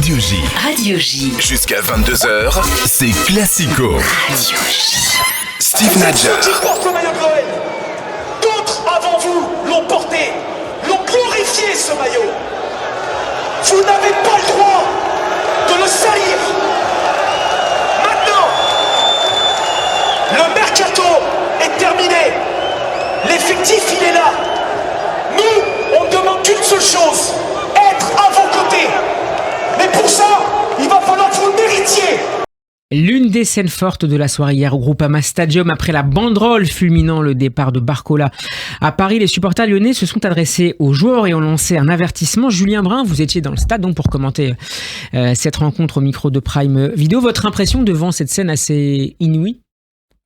Radio J. Radio J. Jusqu'à 22h, c'est Classico. Radio J. Steve Nadjar. Ceux qui portent le maillot de l'OL, d'autres avant vous l'ont porté, l'ont glorifié ce maillot. Vous n'avez pas le droit de le salir. Maintenant, le mercato est terminé. L'effectif, il est là. Nous, on ne demande qu'une seule chose, être à vos côtés. Mais pour ça, il va falloir que vous le méritiez. L'une des scènes fortes de la soirée hier au Groupama Stadium, après la banderole fulminant le départ de Barcola à Paris, les supporters lyonnais se sont adressés aux joueurs et ont lancé un avertissement. Julien Brun, vous étiez dans le stade donc pour commenter cette rencontre au micro de Prime Video. Votre impression devant cette scène assez inouïe ?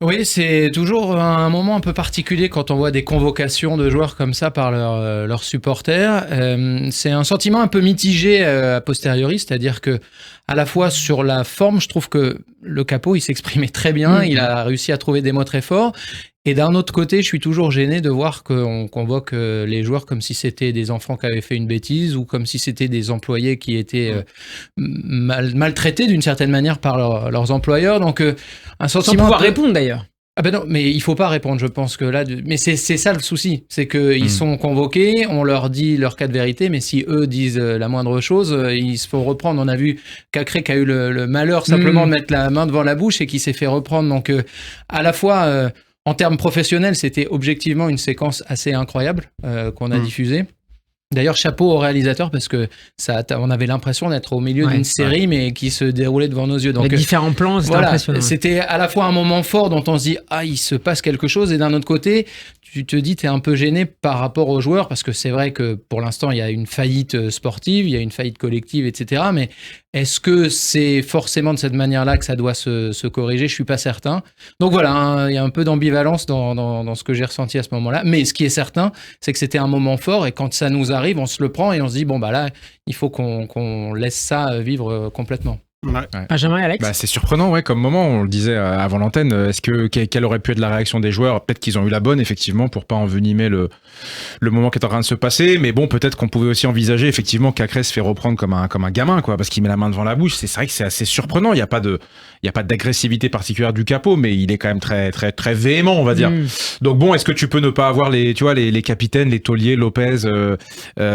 Oui, c'est toujours un moment un peu particulier quand on voit des convocations de joueurs comme ça par leurs supporters. C'est un sentiment un peu mitigé a posteriori, c'est-à-dire que à la fois sur la forme, je trouve que le Capo, il s'exprimait très bien, il a réussi à trouver des mots très forts. Et d'un autre côté, je suis toujours gêné de voir qu'on convoque les joueurs comme si c'était des enfants qui avaient fait une bêtise ou comme si c'était des employés qui étaient maltraités d'une certaine manière par leurs employeurs. Donc, un sentiment. Sans pouvoir répondre d'ailleurs. Ah ben non, mais il faut pas répondre, je pense que là... Mais c'est ça le souci, c'est qu'ils sont convoqués, on leur dit leur cas de vérité, mais si eux disent la moindre chose, ils se font reprendre. On a vu Cacré qui a eu le malheur simplement de mettre la main devant la bouche et qui s'est fait reprendre. Donc, à la fois... en termes professionnels, c'était objectivement une séquence assez incroyable qu'on a diffusée. D'ailleurs, chapeau au réalisateur parce que on avait l'impression d'être au milieu d'une série, mais qui se déroulait devant nos yeux. Donc, les différents plans, c'était impressionnant. C'était à la fois un moment fort dont on se dit « Ah, il se passe quelque chose », et d'un autre côté, tu te dis, tu es un peu gêné par rapport aux joueurs, parce que c'est vrai que pour l'instant, il y a une faillite sportive, il y a une faillite collective, etc. Mais est-ce que c'est forcément de cette manière-là que ça doit se corriger ? Je suis pas certain. Donc voilà, il y a un peu d'ambivalence dans ce que j'ai ressenti à ce moment-là. Mais ce qui est certain, c'est que c'était un moment fort, et quand ça nous arrive, on se le prend et on se dit, bon, bah là, il faut qu'on laisse ça vivre complètement. Ouais. Benjamin et Alex ? C'est surprenant, comme moment, on le disait avant l'antenne. Est-ce quelle aurait pu être la réaction des joueurs ? Peut-être qu'ils ont eu la bonne, effectivement, pour pas envenimer le moment qui est en train de se passer. Mais bon, peut-être qu'on pouvait aussi envisager, effectivement, qu'Acré se fait reprendre comme un gamin, quoi, parce qu'il met la main devant la bouche. C'est vrai que c'est assez surprenant. Il y a pas d'agressivité particulière du Capo, mais il est quand même très, très, très véhément, on va dire. Donc bon, est-ce que tu peux ne pas avoir les capitaines, les Taulier, Lopez,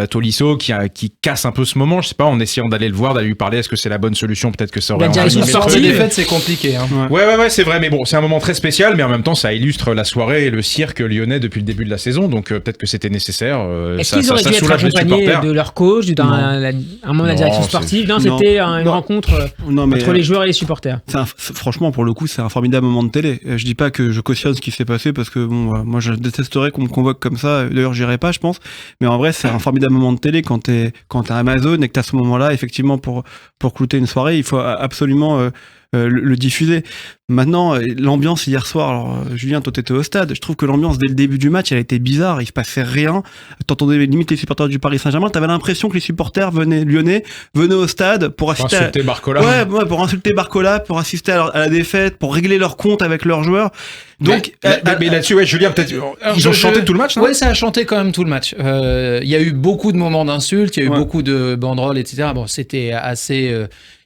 Tolisso, qui cassent un peu ce moment, je sais pas, en essayant d'aller le voir, d'aller lui parler, est-ce que c'est la bonne solution ? Peut-être que ça aurait... La direction sortie des fêtes, c'est compliqué. Hein. Ouais, c'est vrai, mais bon, c'est un moment très spécial, mais en même temps, ça illustre la soirée et le cirque lyonnais depuis le début de la saison, donc peut-être que c'était nécessaire. Est-ce qu'ils auraient dû être accompagnés de leur coach, un membre de la direction sportive ? Non, c'était une rencontre entre les joueurs et les supporters. Franchement, pour le coup, c'est un formidable moment de télé. Je dis pas que je cautionne ce qui s'est passé, parce que moi, je détesterais qu'on me convoque comme ça. D'ailleurs, j'irai pas, je pense. Mais en vrai, c'est un formidable moment de télé quand t'es Amazon et que t'as ce moment-là, effectivement, pour clouter une soirée, il faut absolument le diffuser. Maintenant, l'ambiance hier soir, alors Julien, toi t'étais au stade, je trouve que l'ambiance dès le début du match, elle a été bizarre, il se passait rien. T'entendais limite les supporters du Paris Saint-Germain, t'avais l'impression que les supporters lyonnais venaient au stade pour assister insulter Barcola. Pour insulter Barcola, pour assister à la défaite, pour régler leur compte avec leurs joueurs. Donc, mais là-dessus, Julien, peut-être, ils ont chanté tout le match, non ? Ouais, ça a chanté quand même tout le match. Il y a eu beaucoup de moments d'insultes, il y a eu beaucoup de banderoles, etc. Bon, c'était assez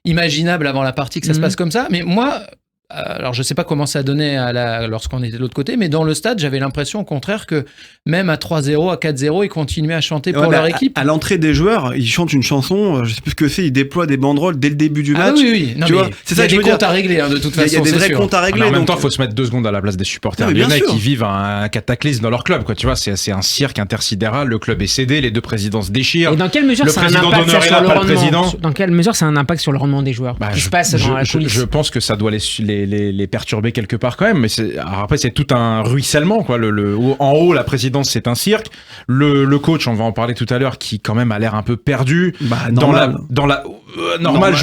imaginable avant la partie que ça se passe comme ça, mais moi... Alors, je sais pas comment ça donnait lorsqu'on était de l'autre côté, mais dans le stade, j'avais l'impression au contraire que même à 3-0, à 4-0, ils continuaient à chanter pour leur équipe. À l'entrée des joueurs, ils chantent une chanson, je sais plus ce que c'est, ils déploient des banderoles dès le début du match. Oui. Non, tu vois, c'est ça que je veux dire. Il y a des comptes à régler, de toute façon. Il y a des vrais comptes à régler. En même temps, il faut se mettre 2 secondes à la place des supporters lyonnais qui vivent un cataclysme dans leur club, quoi. Tu vois, c'est un cirque intersidéral, le club est cédé, les 2 présidents se déchirent. Et dans quelle mesure ça a un impact sur le rendement ? Dans quelle mesure ça a un impact sur le rendement des joueurs ? Qui se passe dans la coulisse ? Je pense que ça doit les perturber quelque part quand même, mais après c'est tout un ruissellement, quoi. En haut, la présidence, c'est un cirque. Le coach, on va en parler tout à l'heure, qui quand même a l'air un peu perdu. Normal. Normal.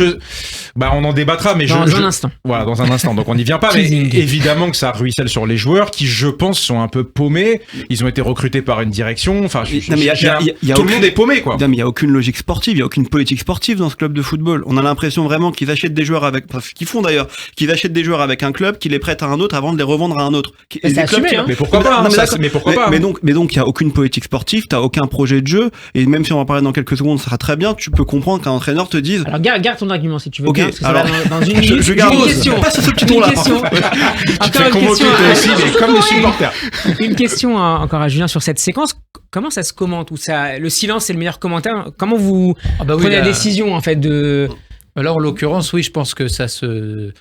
On en débattra, mais dans un instant. Voilà, dans un instant. Donc on n'y vient pas, mais évidemment que ça ruisselle sur les joueurs qui, je pense, sont un peu paumés. Ils ont été recrutés par une direction. Enfin, tout le monde est paumé, quoi. Non, mais il y a aucune logique sportive, il y a aucune politique sportive dans ce club de football. On a l'impression vraiment qu'ils achètent des joueurs ce qu'ils font d'ailleurs, qu'ils achètent des joueurs avec un club, qui les prête à un autre avant de les revendre à un autre. Mais pourquoi pas, mais donc il y a aucune politique sportive, t'as aucun projet de jeu, et même si on va parler dans quelques secondes, ça sera très bien, tu peux comprendre qu'un entraîneur te dise dise. Alors garde ton argument si tu veux Ok, bien, parce que ça alors, va dans une minute. je garde. Une question. Passe ce petit Une tour-là. question. Tu te Encore fais une convoquer question. toi aussi, mais comme les supporters. Une question encore à Julien sur cette séquence. Comment ça se commente ou ça, le silence c'est le meilleur commentaire. Comment vous prenez la décision en fait de... Là, en l'occurrence, oui, je pense que ça se...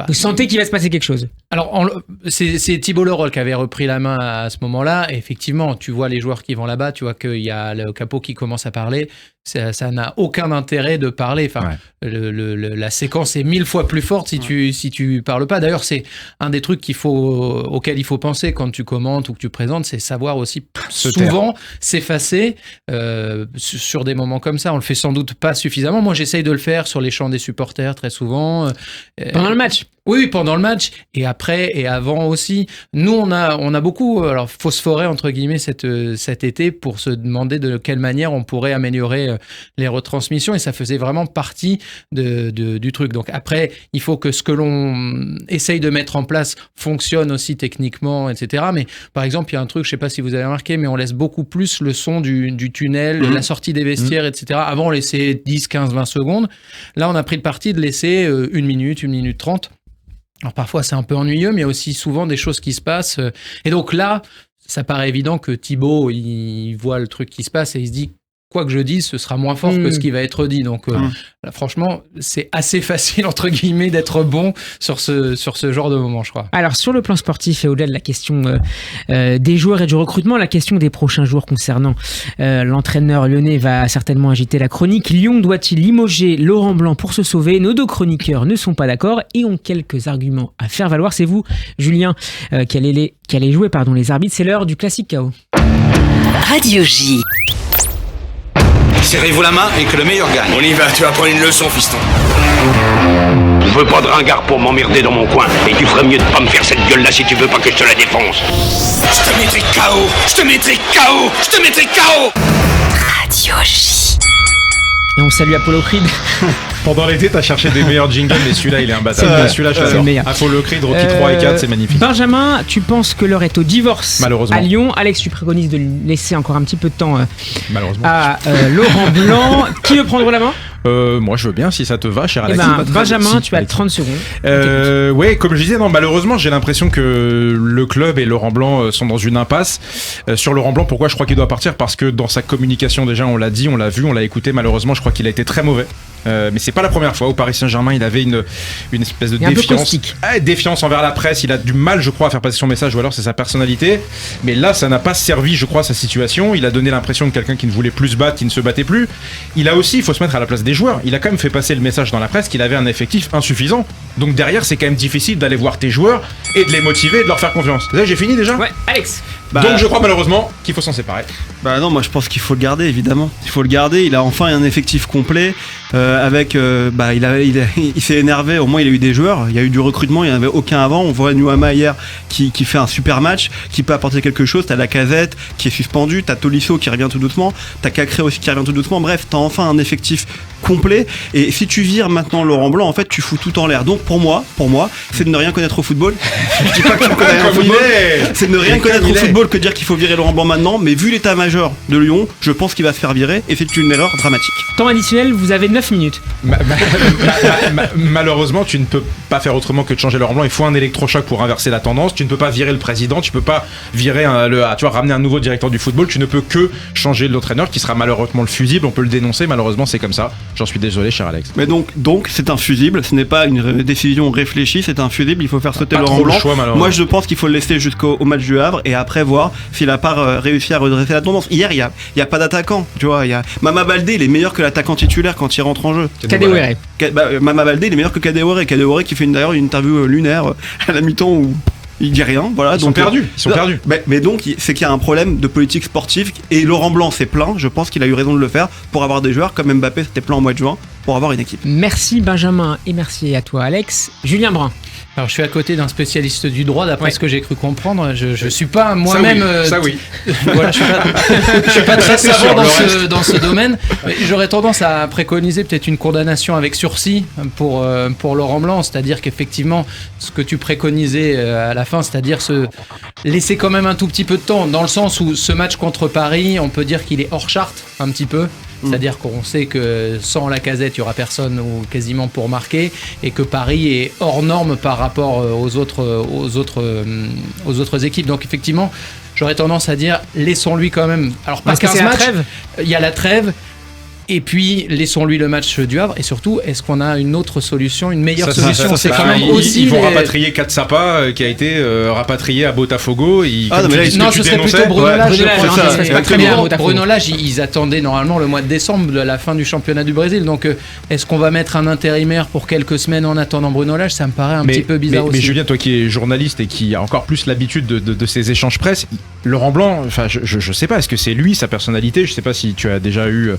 Vous sentez qu'il va se passer quelque chose? Alors, c'est Thibault Leroll qui avait repris la main à ce moment-là. Et effectivement, tu vois les joueurs qui vont là-bas, tu vois qu'il y a le capot qui commence à parler. Ça n'a aucun intérêt de parler. Enfin, la séquence est 1000 fois plus forte si tu parles pas. D'ailleurs, c'est un des trucs auquel il faut penser quand tu commentes ou que tu présentes, c'est savoir aussi souvent s'effacer sur des moments comme ça. On le fait sans doute pas suffisamment. Moi, j'essaye de le faire sur les chants des supporters très souvent. Pendant le match? Oui, pendant le match et après et avant aussi. Nous, on a beaucoup phosphoré entre guillemets cet été pour se demander de quelle manière on pourrait améliorer les retransmissions et ça faisait vraiment partie du truc. Donc après, il faut que ce que l'on essaye de mettre en place fonctionne aussi techniquement, etc. Mais par exemple, il y a un truc, je sais pas si vous avez remarqué, mais on laisse beaucoup plus le son du tunnel, la sortie des vestiaires, etc. Avant, on laissait 10, 15, 20 secondes. Là, on a pris le parti de laisser 1 minute, 1 minute 30. Alors parfois c'est un peu ennuyeux, mais il y a aussi souvent des choses qui se passent. Et donc là, ça paraît évident que Thibaut, il voit le truc qui se passe et il se dit quoi que je dise, ce sera moins fort que ce qui va être dit. Donc là, franchement, c'est assez facile, entre guillemets, d'être bon sur ce genre de moment, je crois. Alors sur le plan sportif et au-delà de la question des joueurs et du recrutement, la question des prochains jours concernant l'entraîneur lyonnais va certainement agiter la chronique. Lyon doit-il limoger Laurent Blanc pour se sauver? Nos deux chroniqueurs ne sont pas d'accord et ont quelques arguments à faire valoir. C'est vous, Julien, qui allez jouer les arbitres. C'est l'heure du classique KO. Radio J. Serrez-vous la main et que le meilleur gagne. On y va, tu vas prendre une leçon, fiston. Je veux pas de ringard pour m'emmerder dans mon coin. Et tu ferais mieux de pas me faire cette gueule-là si tu veux pas que je te la défonce. Je te mettrai KO. Je te mettrai KO. Je te mettrai KO. Radio J. Et on salue Apollo Creed. Pendant l'été, t'as cherché des meilleurs jingles, mais celui-là, il est imbattable. Celui-là, je c'est le l'adore. meilleur. Apollo Creed, Rocky 3 et 4, c'est magnifique. Benjamin, tu penses que l'heure est au divorce Malheureusement. à Lyon. Alex, tu préconises de laisser encore un petit peu de temps Malheureusement. à Laurent Blanc. Qui veut prendre la main? Moi, je veux bien, si ça te va, cher Alex. Benjamin, Si, tu as Alex. 30 secondes. Ouais, comme je disais, non, malheureusement, j'ai l'impression que le club et Laurent Blanc sont dans une impasse. Sur Laurent Blanc, pourquoi je crois qu'il doit partir? Parce que dans sa communication, déjà, on l'a dit, on l'a vu, on l'a écouté. Malheureusement, je crois qu'il a été très mauvais. Mais c'est pas la première fois. Au Paris Saint-Germain, il avait une espèce de Il est un peu défiance. caustique. Défiance envers la presse. Il a du mal, je crois, à faire passer son message, ou alors c'est sa personnalité. Mais là, ça n'a pas servi, je crois, sa situation. Il a donné l'impression de quelqu'un qui ne voulait plus se battre, qui ne se battait plus. Il a aussi, il faut se mettre à la place des joueurs. Il a quand même fait passer le message dans la presse qu'il avait un effectif insuffisant. Donc derrière, c'est quand même difficile d'aller voir tes joueurs et de les motiver et de leur faire confiance. Là, j'ai fini déjà. Ouais, Alex. Donc je crois malheureusement qu'il faut s'en séparer. Bah non, moi je pense qu'il faut le garder, évidemment. Il faut le garder. Il a enfin un effectif complet avec. Il s'est énervé. Au moins, il a eu des joueurs. Il y a eu du recrutement. Il n'y en avait aucun avant. On voit Nuama hier qui fait un super match, qui peut apporter quelque chose. T'as Lacazette qui est suspendu. T'as Tolisso qui revient tout doucement. T'as Cacré aussi qui revient tout doucement. Bref, t'as enfin un effectif complet. Et si tu vires maintenant Laurent Blanc, en fait, tu fous tout en l'air. Donc pour moi, c'est de ne rien connaître au football. Je dis pas que tu connais rien au football. C'est de ne rien connaître au football que dire qu'il faut virer Laurent Blanc maintenant. Mais vu l'état-major de Lyon, je pense qu'il va se faire virer. Et c'est une erreur dramatique. Temps additionnel, vous avez 9 minutes. Malheureusement, tu ne peux pas faire autrement que de changer Laurent Blanc. Il faut un électrochoc pour inverser la tendance. Tu ne peux pas virer le président. Tu peux pas virer ramener un nouveau directeur du football. Tu ne peux que changer l'entraîneur qui sera malheureusement le fusible. On peut le dénoncer. Malheureusement, c'est comme ça. J'en suis désolé, cher Alex. Mais donc c'est un fusible. Ce n'est pas une décision réfléchie. C'est un fusible. Il faut faire sauter Pas Laurent trop le Blanc. choix, malheureusement. Moi, je pense qu'il faut le laisser jusqu'au match du Havre et après voir s'il a pas réussi à redresser la tendance. Hier, il y a pas d'attaquant. Tu vois, Mama Baldé, il est meilleur que l'attaquant titulaire quand il rentre en jeu. Kadewere. Mama Baldé, il est meilleur que Kadewere. Kadewere qui fait d'ailleurs une interview lunaire à la mi-temps où il dit rien. Voilà. Ils sont perdus. Mais donc, c'est qu'il y a un problème de politique sportive et Laurent Blanc s'est plaint. Je pense qu'il a eu raison de le faire pour avoir des joueurs comme Mbappé s'était plaint en mois de juin pour avoir une équipe. Merci Benjamin et merci à toi Alex. Julien Brun. Alors, je suis à côté d'un spécialiste du droit, d'après ce que j'ai cru comprendre. Je suis pas moi-même. Ça oui. Voilà, je suis pas très savant dans ce domaine. Mais j'aurais tendance à préconiser peut-être une condamnation avec sursis pour Laurent Blanc, c'est-à-dire qu'effectivement, ce que tu préconisais à la fin, c'est-à-dire se laisser quand même un tout petit peu de temps, dans le sens où ce match contre Paris, on peut dire qu'il est hors charte un petit peu. C'est-à-dire qu'on sait que sans Lacazette, il n'y aura personne ou quasiment pour marquer, et que Paris est hors norme par rapport aux autres équipes. Donc effectivement, j'aurais tendance à dire laissons-lui quand même. Alors pas 15 matchs, il y a la trêve. Et puis, laissons-lui le match du Havre. Et surtout, est-ce qu'on a une autre solution, une meilleure solution? C'est quand même aussi. Ils vont rapatrier Katsapa, qui a été rapatrié à Botafogo. Non, ce serait plutôt Bruno Lage. Bruno Lage, ils attendaient normalement le mois de décembre, la fin du championnat du Brésil. Donc, est-ce qu'on va mettre un intérimaire pour quelques semaines en attendant Bruno Lage? Ça me paraît un petit peu bizarre aussi. Mais Julien, toi qui es journaliste et qui a encore plus l'habitude de ces échanges presse, Laurent Blanc, enfin, je sais pas, est-ce que c'est lui, sa personnalité? Je sais pas si tu as déjà eu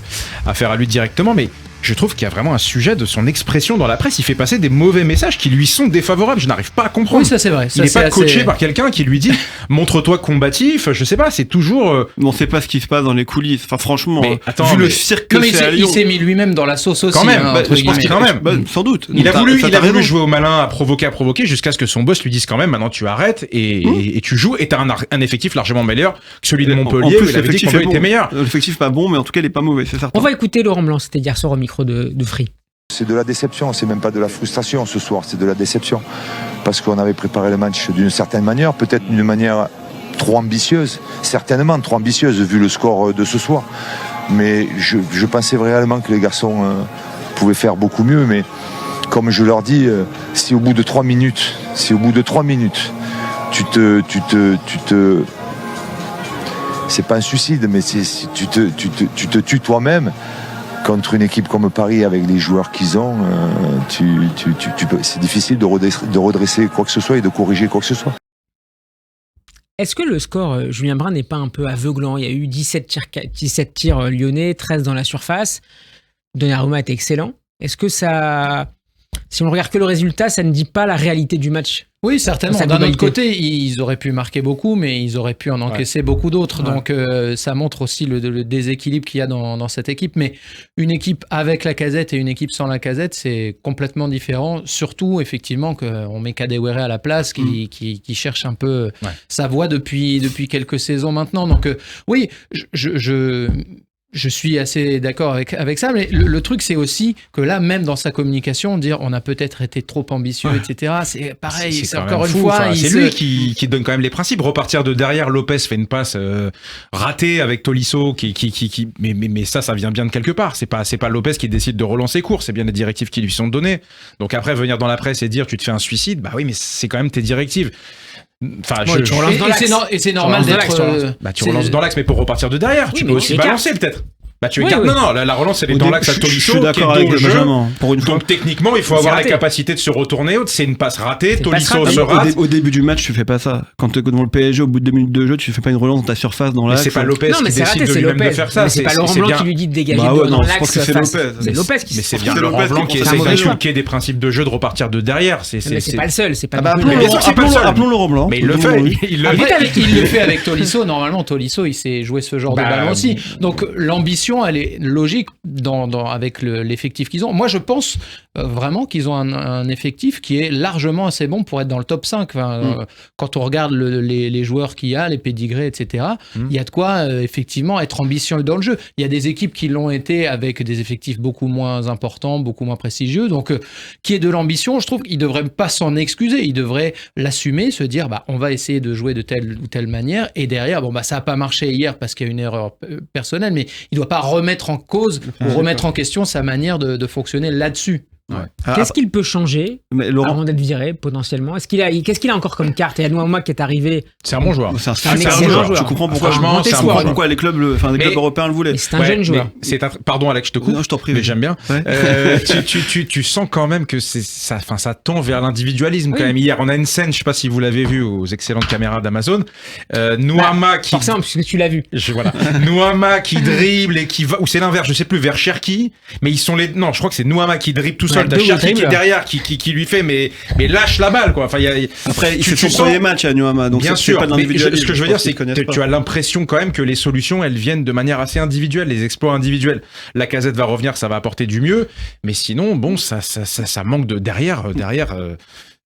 affaire à lui directement, mais je trouve qu'il y a vraiment un sujet de son expression dans la presse. Il fait passer des mauvais messages qui lui sont défavorables. Je n'arrive pas à comprendre. Oui, ça c'est vrai. Il n'est pas coaché par quelqu'un qui lui dit montre-toi combatif. Je sais pas, c'est toujours. On sait pas ce qui se passe dans les coulisses. Enfin, franchement, vu le cirque que c'est à Lyon. Il s'est mis lui-même dans la sauce aussi. Quand même, je pense qu'il quand même. Sans doute. Il a voulu jouer au malin, à provoquer, jusqu'à ce que son boss lui dise quand même maintenant tu arrêtes et tu joues. Et t'as un effectif largement meilleur que celui de Montpellier. Il avait dit que Montpellier était meilleur. L'effectif pas bon, mais en tout cas, il est pas mauvais, c'est certain. On va écouter Laurent Blanc, c'était hier soir au micro de Free. C'est de la déception, c'est même pas de la frustration ce soir, c'est de la déception. Parce qu'on avait préparé le match d'une certaine manière, peut-être d'une manière trop ambitieuse, certainement trop ambitieuse vu le score de ce soir. Mais je pensais réellement que les garçons pouvaient faire beaucoup mieux, mais comme je leur dis, si au bout de 3 minutes, tu te c'est pas un suicide, mais tu te tues toi-même. Contre une équipe comme Paris, avec les joueurs qu'ils ont, c'est difficile de redresser quoi que ce soit et de corriger quoi que ce soit. Est-ce que le score, Julien Brun, n'est pas un peu aveuglant? Il y a eu 17 tirs lyonnais, 13 dans la surface. Donnarumma était excellent. Est-ce que ça... Si on ne regarde que le résultat, ça ne dit pas la réalité du match? Oui, certainement. D'un autre côté, ils auraient pu marquer beaucoup, mais ils auraient pu en encaisser beaucoup d'autres. Ouais. Donc, ça montre aussi le déséquilibre qu'il y a dans cette équipe. Mais une équipe avec Lacazette et une équipe sans Lacazette, c'est complètement différent. Surtout, effectivement, qu'on met Kadewere à la place, qui cherche un peu sa voie depuis quelques saisons maintenant. Donc, oui, je suis assez d'accord avec ça, mais le truc, c'est aussi que là, même dans sa communication, dire on a peut-être été trop ambitieux, etc., c'est pareil, c'est encore une fois... C'est lui qui donne quand même les principes. Repartir de derrière, Lopez fait une passe ratée avec Tolisso, mais ça vient bien de quelque part. C'est pas Lopez qui décide de relancer court, c'est bien les directives qui lui sont données. Donc après, venir dans la presse et dire tu te fais un suicide, bah oui, mais c'est quand même tes directives. Enfin, tu relances dans l'axe. Et c'est normal d'être... tu relances dans l'axe, mais pour repartir de derrière, tu peux aussi balancer peut-être. Bah tu écartes. Non, la relance elle est dans l'axe à Tolisso. Je suis d'accord avec Benjamin. Donc techniquement, il faut avoir la capacité de se retourner. C'est une passe ratée. Tolisso se rate. Au début du match, tu fais pas ça. Quand tu es devant le PSG, au bout de 2 minutes de jeu, tu fais pas une relance dans ta surface dans l'axe. C'est pas Lopez qui décide de lui-même de faire ça. Mais c'est pas Laurent Blanc qui lui dit de dégager dans l'axe. C'est Lopez. C'est Lopez qui. Mais c'est bien Laurent Blanc qui essaie d'inculquer des principes de jeu, de repartir de derrière. C'est pas le seul. C'est pas. Appelons Laurent Blanc. Mais il le fait. Il le fait avec Tolisso. Normalement, Tolisso, il sait jouer ce genre de ballon aussi. Donc l'ambition, elle est logique avec l'effectif qu'ils ont. Moi, je pense vraiment qu'ils ont un effectif qui est largement assez bon pour être dans le top 5. Quand on regarde les joueurs qu'il y a, les pédigrés, etc., il y a de quoi effectivement être ambitieux dans le jeu. Il y a des équipes qui l'ont été avec des effectifs beaucoup moins importants, beaucoup moins prestigieux. Donc, qui est de l'ambition, je trouve qu'ils ne devraient pas s'en excuser. Ils devraient l'assumer, se dire on va essayer de jouer de telle ou telle manière. Et derrière, ça n'a pas marché hier parce qu'il y a une erreur personnelle, mais il ne doit pas remettre en cause ou remettre en question sa manière de fonctionner là-dessus. Ouais. Qu'est-ce qu'il peut changer avant d'être viré potentiellement? Qu'est-ce qu'il a encore comme carte? Il y a Nouma qui est arrivé. C'est un bon joueur. C'est un excellent joueur. Je comprends pourquoi les clubs européens le voulaient. C'est un jeune joueur. Pardon Alex, je te coupe. Non, je t'en prie. Mais j'aime bien. Tu sens quand même que ça tend vers l'individualisme quand même. Hier, on a une scène, je sais pas si vous l'avez vu aux excellentes caméras d'Amazon. Nouma qui. Forcément, puisque tu l'as vu. Voilà. Nouma qui dribble et qui va, ou c'est l'inverse, je sais plus, vers Cherki. Mais ils sont non, je crois que c'est Nouma qui dribble tout seul. T'as Cherki qui est derrière, qui lui fait, mais lâche la balle, quoi. Enfin, après, il fait son premier match à Nouma, donc bien sûr. Pas ce que je veux dire, c'est que tu as l'impression quand même que les solutions, elles viennent de manière assez individuelle, les exploits individuels. Lacazette va revenir, ça va apporter du mieux, mais sinon, ça manque de derrière.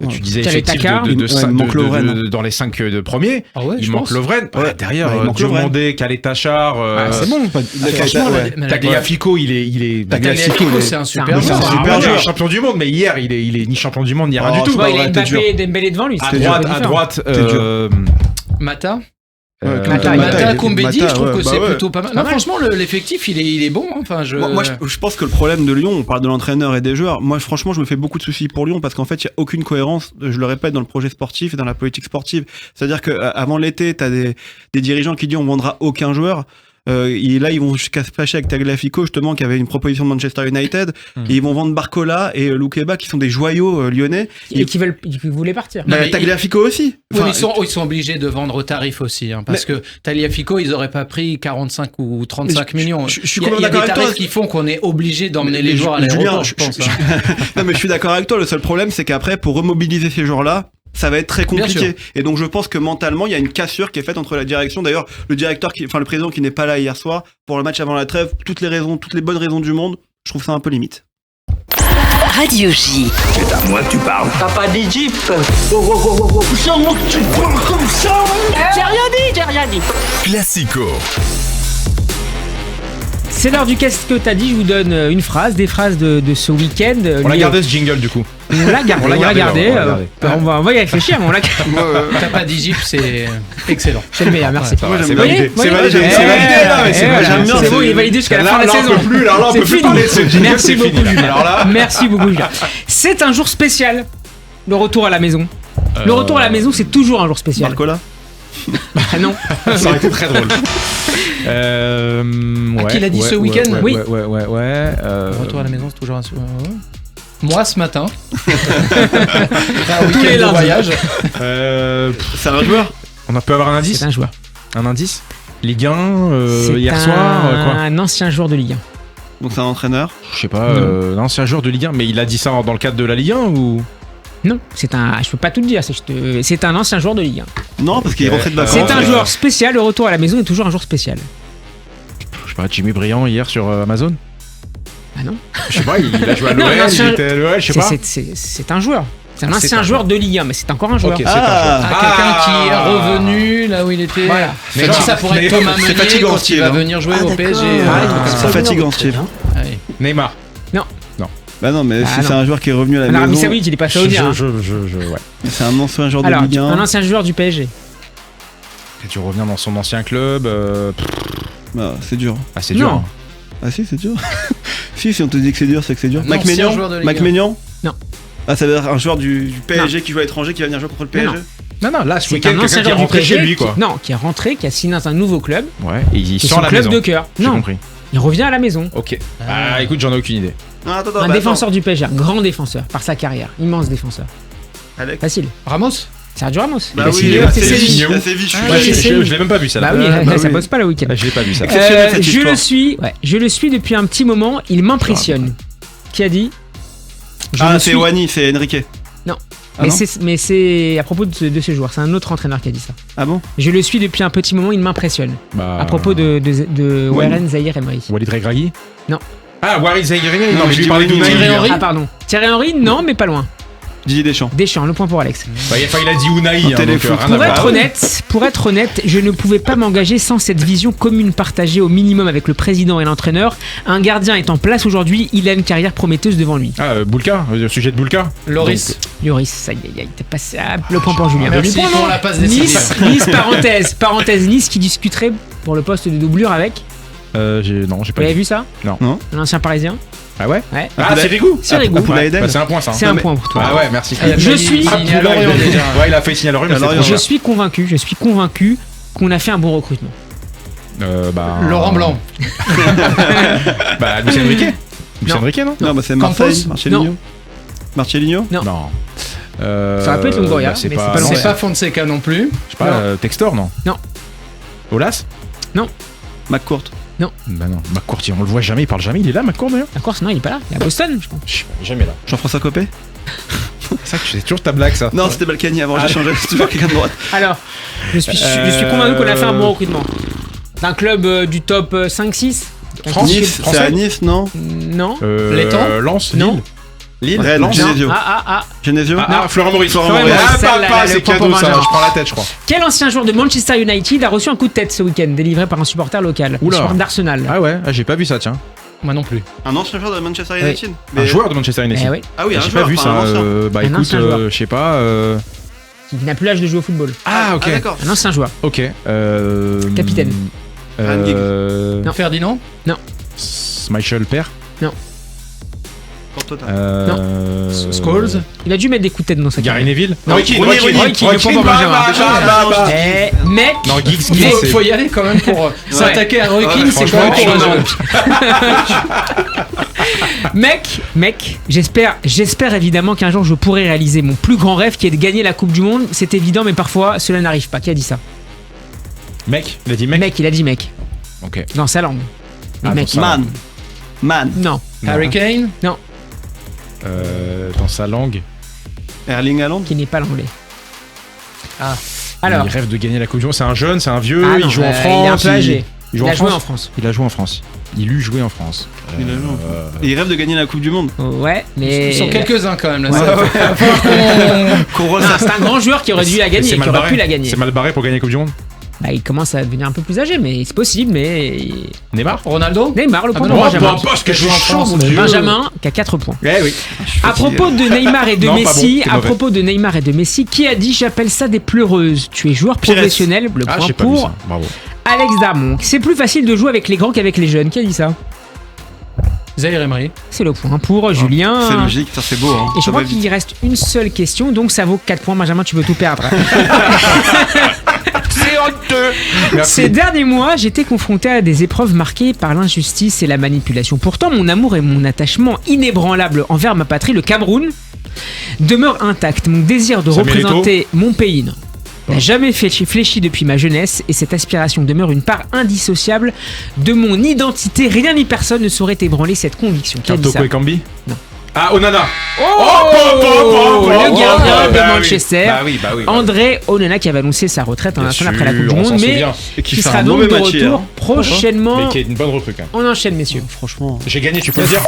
Tu disais T'as les effectif Taka. Il manque Lovren. dans les 5 premiers. Ah ouais, Il je manque pense. Lovren. Ouais. Derrière, Ouais, il manque Lovren. Diomandé, Kaletachar. C'est bon. Franchement, la- Tagliafico, il est. Tagliafico, c'est un super C'est un joueur. super Il est joueur. champion du monde, mais hier, il est ni champion du monde, ni rien Oh, du tout. c'est Bon, il a vrai, t'es dur. Mbappé et Dembélé devant lui. À c'est droite, différent. à droite. T'es dur. Mata, Mata, Mata, Koumbedi, je trouve que c'est ouais. plutôt pas mal. Non, franchement, l'effectif, il est bon. Enfin, Moi, je pense que le problème de Lyon, on parle de l'entraîneur et des joueurs. Moi, franchement, je me fais beaucoup de soucis pour Lyon parce qu'en fait, il y a aucune cohérence. Je le répète dans le projet sportif et dans la politique sportive. C'est-à-dire que avant l'été, t'as des dirigeants qui disent on vendra aucun joueur. Et là, ils vont jusqu'à se fâcher avec Tagliafico, justement, qui avait une proposition de Manchester United. Et ils vont vendre Barcola et Loukeba, qui sont des joyaux lyonnais. Et qui voulaient partir. Non, mais Tagliafico aussi. Oui, Enfin, mais ils sont obligés de vendre au tarif aussi, hein, parce que Tagliafico, ils auraient pas pris 45 ou 35 millions. je suis Il y a complètement des d'accord avec tarifs toi. qui font qu'on est obligé d'emmener les joueurs à Julien, l'aéroport, je pense. hein. Non, mais je suis d'accord avec toi. Le seul problème, c'est qu'après, pour remobiliser ces joueurs-là, ça va être très Bien compliqué. sûr. Et donc, je pense que mentalement, il y a une cassure qui est faite entre la direction. D'ailleurs, le président qui n'est pas là hier soir pour le match avant la trêve, toutes les bonnes raisons du monde, je trouve ça un peu limite. Radio J. C'est à moi que tu parles. Papa d'Égypte. C'est à moi que tu parles comme ça. J'ai rien dit. Classico. C'est l'heure du qu'est-ce que t'as dit. Je vous donne une phrase, des phrases de ce week-end. On l'a gardé ce jingle du coup. On l'a gardé. On l'a gardé. On va y réfléchir, mais on l'a gardé. T'as pas d'Égypte, c'est excellent. C'est le meilleur, merci. Ouais, c'est Vous voyez, validé. vous C'est voyez validé. Eh, C'est validé. Là, mais c'est eh, validé. voilà, J'aime bien. c'est bon, il est validé jusqu'à la fin de la Là, on saison. peut plus. Là, on C'est peut plus fini. parler de ce jingle. Merci C'est beaucoup, fini. Julien. Alors là. Merci beaucoup, Julien. C'est un jour spécial. Le retour à la maison. Le retour à la maison, c'est toujours un jour spécial. Barcola. Ah non. Ça aurait été très drôle. Qui l'a dit ce week-end Oui. Ouais. Retour à la maison, c'est toujours un Moi, ce matin. Tous Tous les les lundis. voyage. C'est un joueur. On peut avoir un indice. C'est un joueur. Un indice. Ligue 1 C'est hier soir. Quoi. un ancien joueur de Ligue 1. Donc, c'est un entraîneur. Je sais pas. Non, c'est un joueur de Ligue 1, mais il a dit ça dans le cadre de la Ligue 1 ou. Non, je peux pas tout te dire. C'est un ancien joueur de Ligue 1. Non, parce qu'il est rentré de vacances. C'est un joueur spécial. Le retour à la maison est toujours un jour spécial. Je sais pas, Jimmy Briand hier sur Amazon. Ah non. Je sais pas, il a joué à Non, l'OL, un ancien- il était à l'OL, je sais pas. C'est un joueur. C'est un C'est ancien un joueur de Ligue 1, mais c'est encore un joueur. Ok, c'est un joueur. Quelqu'un qui est revenu là où il était. Voilà. Mais genre, ça pourrait être Thomas c'est Meunier fatigant, quand il Steve, va hein. venir jouer au d'accord. PSG. Ah, C'est fatigant, Steve. Ah oui. Neymar. Bah non, mais Ah, si non. c'est un joueur qui est revenu à la Alors, Arabie maison, Saoudite, il est pas saoudien. hein. Ouais. c'est un ancien joueur de Alors, Ligue 1. un ancien joueur du PSG. Il a dû revenir dans son ancien club. Bah, c'est dur. Ah, c'est dur. Non. hein. Ah si, c'est dur. si on te dit que c'est dur, c'est que c'est dur. Non, Mac c'est un Maignan joueur de Ligue Mac 1. Maignan Non. Ah, ça veut dire un joueur du PSG qui joue à l'étranger qui va venir jouer contre le PSG. Non, Non, là, ce C'est week-end, un ancien quelqu'un qui est joueur du rentré PSG. chez lui, quoi. Non, qui est rentré, qui a signé dans un nouveau club. Ouais, et il C'est sort son à la club maison. de cœur. J'ai Non, compris. il revient à la maison. Ok. Ah, écoute, j'en ai aucune idée. Non, attends, Un bah, défenseur du PSG, un grand défenseur par sa carrière, immense défenseur. Alex. Facile. Ramos. Sergio Ramos. Bah Il a oui, signé c'est c'est Séville. Séville. C'est Séville, je suis Ah, Ouais, c'est je Séville. l'ai même pas vu ça. Bah oui, ça bosse pas le week-end. Je l'ai pas vu ça. Exceptionnel, cette Je histoire. je le suis depuis un petit moment. Il m'impressionne. Qui a dit Je Ah, le c'est suis- Wani, c'est Enrique. Non. Ah mais non c'est à propos de ce joueur. C'est un autre entraîneur qui a dit ça. Ah bon? Je le suis depuis un petit moment. Il m'impressionne. Bah, À propos de Warren Zahir Emery. Walid Regragui. Non. Ah, Walid Regragui. Non, Non, mais je je lui dis parlais Wani, d'Unai. Thierry Henry. Ah pardon. Thierry Henry, non, mais pas loin. Didier Deschamps. Deschamps, le point pour Alex. Bah, il a dit Unai. En téléfoot. rien à Pour voir. être honnête, je ne pouvais pas m'engager sans cette vision commune partagée au minimum avec le président et l'entraîneur. Un gardien est en place aujourd'hui, il a une carrière prometteuse devant lui. Ah, Boulka, au sujet de Boulka. Loris. Lloris, ça y est, t'es passé à le point pour Julien. Merci pour la passe décisive. Nice, parenthèse, Nice qui discuterait pour le poste de doublure avec. Non, j'ai Vous pas avez vu. vu ça Non. Non. L'ancien parisien. Ah ouais. Ouais. Ah, c'est Rigou. Sirigu. Abdoulaye Edel. Bah, c'est un point ça. C'est un point pour toi. Ah ouais, merci. Il a Je failli suis- signer à Lorient déjà. Ouais, il a fait signer à Lorient, mais À c'est Lorient. trop Je cher. suis convaincu qu'on a fait un bon recrutement. Laurent Blanc. Bah, Lucien Riquet. Lucien Non. Riquet, non? Non, bah c'est Campos. Marseille. Marcelinho. Marcelinho. Non. Non. Ça va peut être Longoria, c'est mais pas, c'est pas non, loin. C'est pas Fonseca non plus. je sais pas, Textor, non? Non. Olas? McCourt. Bah non, McCourt, on le voit jamais, il parle jamais, il est là, McCourt d'ailleurs? La Corse, non, il est pas là. Il est à Boston, je pense. Je sais pas, jamais là. Jean-François Copé. C'est ça que c'est toujours ta blague, ça. Non, c'était Balkany avant, j'ai changé. C'est toujours quelqu'un de droite. Alors, je suis convaincu qu'on a fait un bon recrutement. D'un club du top 5-6. France. Nice, c'est Français. à Nice, non? Non. L'étang Lens, Non. Lille. Lille, Rennes, Lens. Genesio. Genesio. Florent Maurice. Florent Maurice. Celle-là, C'est le point cadeau pour ça, Benjamin. je prends la tête, je crois. Quel ancien joueur de Manchester United a reçu un coup de tête ce week-end, délivré par un supporter local? Oula. Supporter d'Arsenal. Ah ouais, j'ai pas vu ça, tiens. Moi non plus. Un ancien joueur de Manchester United. Un joueur de Manchester United. Eh oui, Ah oui, un J'ai joueur, pas vu pas ça. un ancien. Bah Un écoute, ancien joueur. je sais pas. qui n'a plus l'âge de jouer au football. Ah ok. d'accord. Un ancien joueur. Ok. Capitaine. Ryan Giggs. Non. Ferdinand. Michel Père. Pour Tottenham. Scholes. Il a dû mettre des coups de tête dans sa Gary carrière. Neville. Non, Roy Keane, Roy Keane, Roy Keane, le point pour Benjamin. Eh, mec, Non, Giggs, Giggs, c'est- Faut y aller quand même pour s'attaquer à Roy Keane, c'est quand même franchement, courageux. mec, j'espère évidemment qu'un jour je pourrai réaliser mon plus grand rêve qui est de gagner la Coupe du Monde. C'est évident, mais parfois cela n'arrive pas. Qui a dit ça? Mec, il a dit mec. Mec, il a dit mec. Ok. Dans sa langue. Ah, Mec. dans sa langue. Man. Non. Harry Kane. Dans sa langue. Erling Haaland. Qui n'est pas l'anglais. Ah. Alors. Il rêve de gagner la Coupe du Monde. C'est un jeune, c'est un vieux. Ah non, il joue en France. Il est un peu âgé. Il joue Il en a joué France. en France. Il a joué en France. Il eut joué en France. Il a joué en France. Et il rêve de gagner la Coupe du Monde. Ouais, mais. Ils sont quelques-uns quand même là. Ouais. Ça va falloir qu'on- Non, c'est un grand joueur qui aurait dû la gagner, C'est qui mal aurait barré. pu la gagner. C'est mal barré pour gagner la Coupe du Monde. Bah, il commence à devenir un peu plus âgé, mais c'est possible, mais. Neymar. Ronaldo. Neymar, le point non, pour bah, Benjamin. parce que je joue en France, mon Dieu. Benjamin, qui a 4 points. Eh oui. À propos de Neymar et de Non, pas Messi, bon, t'es à mauvais. propos de Neymar et de Messi, qui a dit j'appelle ça des pleureuses? Tu es joueur Pires. professionnel, le Ah, point j'ai pas vu pour ça. Bravo. Alex Darmon. C'est plus facile de jouer avec les grands qu'avec les jeunes. Qui a dit ça? Zaire Emery. C'est le point pour Julien. C'est logique, ça c'est beau. Hein. Et je Ça crois va vite. qu'il reste une seule question, donc ça vaut 4 points. Benjamin, tu peux tout perdre. C'est honteux. Ces derniers mois, j'étais confronté à des épreuves marquées par l'injustice et la manipulation. Pourtant, mon amour et mon attachement inébranlable envers ma patrie, le Cameroun, demeurent intacts. Mon désir de Samuel représenter mon pays n'a jamais fléchi depuis ma jeunesse et cette aspiration demeure une part indissociable de mon identité. Rien ni personne ne saurait ébranler cette conviction. Qui a dit ça? Toko et Kambi. Non. Ah, Onana. Le gardien de bah oui. Manchester, Bah oui, bah oui. André Onana, qui avait annoncé sa retraite en Bien international sûr, après la Coupe du on s'en Monde, mais souvient. Et qui qui fait sera un donc mauvais de match retour hier. prochainement. Mais qui est une bonne recrue quand même. On enchaîne, messieurs. Franchement. J'ai gagné, tu peux le dire.